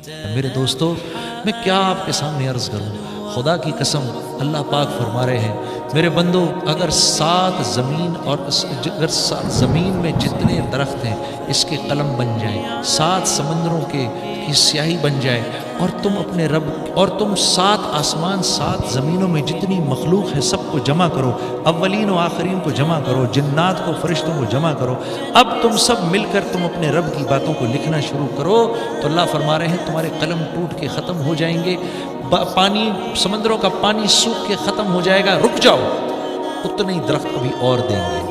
میرے دوستو، میں کیا آپ کے سامنے عرض کروں؟ خدا کی قسم اللہ پاک فرما رہے ہیں میرے بندو، اگر سات زمین میں جتنے درخت ہیں اس کے قلم بن جائیں، سات سمندروں کی سیاہی بن جائے، اور تم اپنے رب، اور تم سات آسمان سات زمینوں میں جتنی مخلوق ہے سب کو جمع کرو، اولین و آخرین کو جمع کرو، جنات کو فرشتوں کو جمع کرو، اب تم سب مل کر تم اپنے رب کی باتوں کو لکھنا شروع کرو، تو اللہ فرما رہے ہیں تمہارے قلم ٹوٹ کے ختم ہو جائیں گے، پانی، سمندروں کا پانی سوکھ کے ختم ہو جائے گا، رک جاؤ، اتنے ہی درخت ابھی اور دیں گے،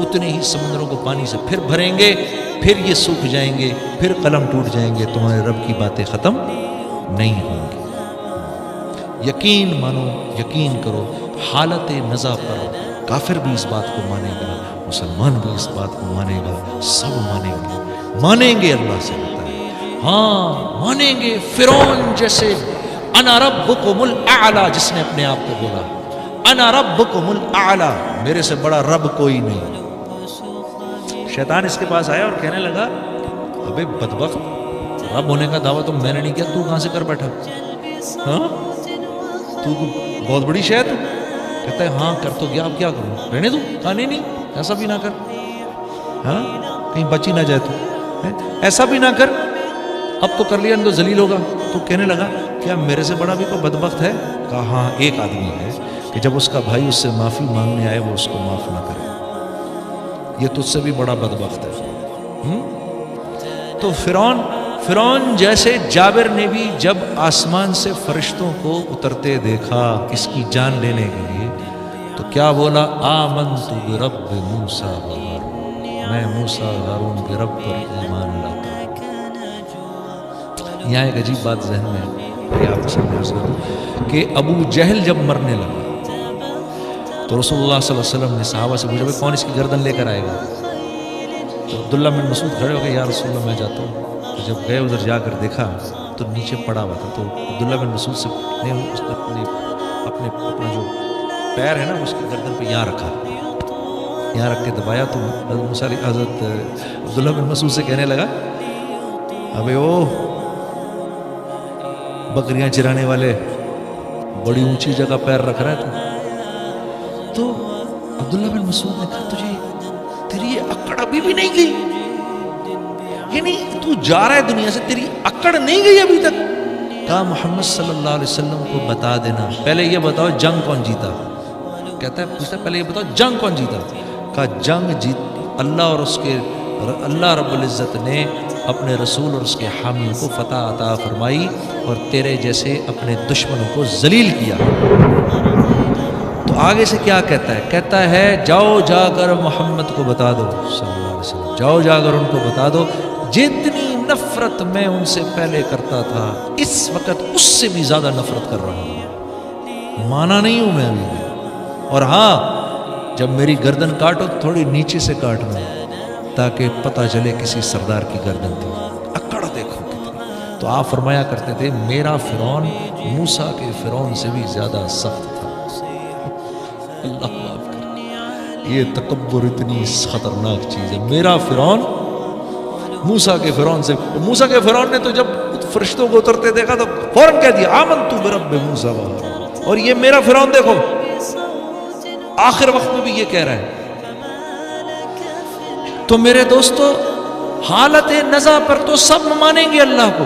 اتنے ہی سمندروں کو پانی سے پھر بھریں گے، پھر یہ سوکھ جائیں گے، پھر قلم ٹوٹ جائیں گے، تمہارے رب کی باتیں ختم نہیں ہوں گی۔ یقین مانو، یقین کرو، حالت نزا پر کافر بھی اس بات کو مانے گا، مسلمان بھی اس بات کو مانے گا، سب مانیں گے اللہ سے ہوتا ہے، ہاں مانیں گے۔ فرعون جیسے انا ربکم الاعلی، جس نے اپنے آپ کو بولا انا ربکم الاعلی، میرے سے بڑا رب کوئی نہیں، شیطان اس کے پاس آیا اور کہنے لگا ابے بدبخت، رب ہونے کا دعویٰ تو میں نے نہیں کیا، تو کہاں سے کر بیٹھا؟ ہاں تو بہت بڑی شے ہے تو؟ کہتا ہے ہاں کر تو گیا، اب کیا کروں؟ رہنے دوں؟ کہا نہیں ایسا بھی نہ کر، ہاں کہیں بچی نہ جائے تو، ایسا بھی نہ کر، اب تو کر لیا تو ذلیل ہوگا۔ تو کہنے لگا کیا میرے سے بڑا بھی کوئی بدبخت ہے؟ کہا ہاں ایک آدمی ہے کہ جب اس کا بھائی اس سے معافی مانگنے آئے وہ اس کو معاف نہ کرے، یہ تجھ سے بھی بڑا بدبخت ہے۔ تو فرعون جیسے جابر نے بھی جب آسمان سے فرشتوں کو اترتے دیکھا اس کی جان لینے کے لیے، تو کیا بولا؟ آمنت برب موسیٰ و ہارون، میں موسیٰ ہارون کے رب پر ایمان لاتا ہوں۔ یہاں ایک عجیب بات ذہن میں آپ کے سامنے عرض کروں کہ ابو جہل جب مرنے لگا تو رسول اللہ صلی اللہ علیہ وسلم نے صحابہ سے پوچھا کون اس کی گردن لے کر آئے گا؟ تو عبداللہ بن مسعود کھڑے ہو گئے، یا رسول اللہ میں جاتا ہوں۔ تو جب گئے ادھر جا کر دیکھا تو نیچے پڑا ہوا تھا، تو عبداللہ بن مسعود سے نے اپنا جو پیر ہے نا اس کی گردن پہ یہاں رکھا، یہاں رکھ کے دبایا، تو حضرت عبداللہ بن مسعود سے کہنے لگا ابے او بکریاں چرانے والے، بڑی اونچی جگہ پیر رکھ رہا ہے تو عبداللہ بن مسعود نے کہا تجھے تیری یہ اکڑ ابھی بھی نہیں گئی؟ یعنی تو جا رہا ہے دنیا سے، تیری اکڑ نہیں گئی ابھی تک؟ کہا محمد صلی اللہ علیہ وسلم کو بتا دینا، پہلے یہ بتاؤ جنگ کون جیتا؟ کہتا ہے پوچھتا ہے پہلے یہ بتاؤ جنگ کون جیتا؟ کہا جنگ جیت اللہ رب العزت نے اپنے رسول اور اس کے حامیوں کو فتح عطا فرمائی اور تیرے جیسے اپنے دشمنوں کو ذلیل کیا۔ تو آگے سے کیا کہتا ہے؟ کہتا ہے جاؤ جا کر محمد کو بتا دو صلی اللہ علیہ وسلم، جاؤ جا کر ان کو بتا دو جتنی نفرت میں ان سے پہلے کرتا تھا اس وقت اس سے بھی زیادہ نفرت کر رہا ہوں، مانا نہیں ہوں میں ابھی بھی، اور ہاں جب میری گردن کاٹو تھوڑی نیچے سے کاٹنا تاکہ پتہ چلے کسی سردار کی گردن تھی۔ اکڑ دیکھو کتنی۔ تو آپ فرمایا کرتے تھے میرا فرعون موسیٰ کے فرعون سے بھی زیادہ سخت تھا۔ اللہ معاف کر، یہ تکبر اتنی خطرناک چیز ہے۔ میرا فرعون موسیٰ کے فرعون سے، موسیٰ کے فرعون نے تو جب فرشتوں کو اترتے دیکھا تو فوراً کہہ دیا آمنت برب موسیٰ و ہارون، اور یہ میرا فرعون دیکھو آخر وقت میں بھی یہ کہہ رہا ہے۔ تو میرے دوستو حالت نزا پر تو سب مانیں گے اللہ کو،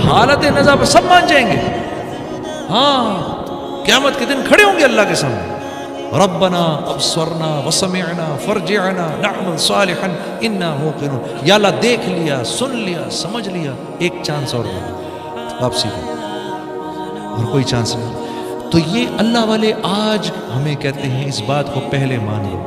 حالت نزا پر سب مان جائیں گے، ہاں قیامت کے دن کھڑے ہوں گے اللہ کے سامنے، ربنا ابصرنا وسمعنا فرجعنا نعمل صالحا انا موقنون، یا اللہ دیکھ لیا، سن لیا، سمجھ لیا، ایک چانس اور دے واپسی کا، اور کوئی چانس نہیں۔ تو یہ اللہ والے آج ہمیں کہتے ہیں اس بات کو پہلے مان لو،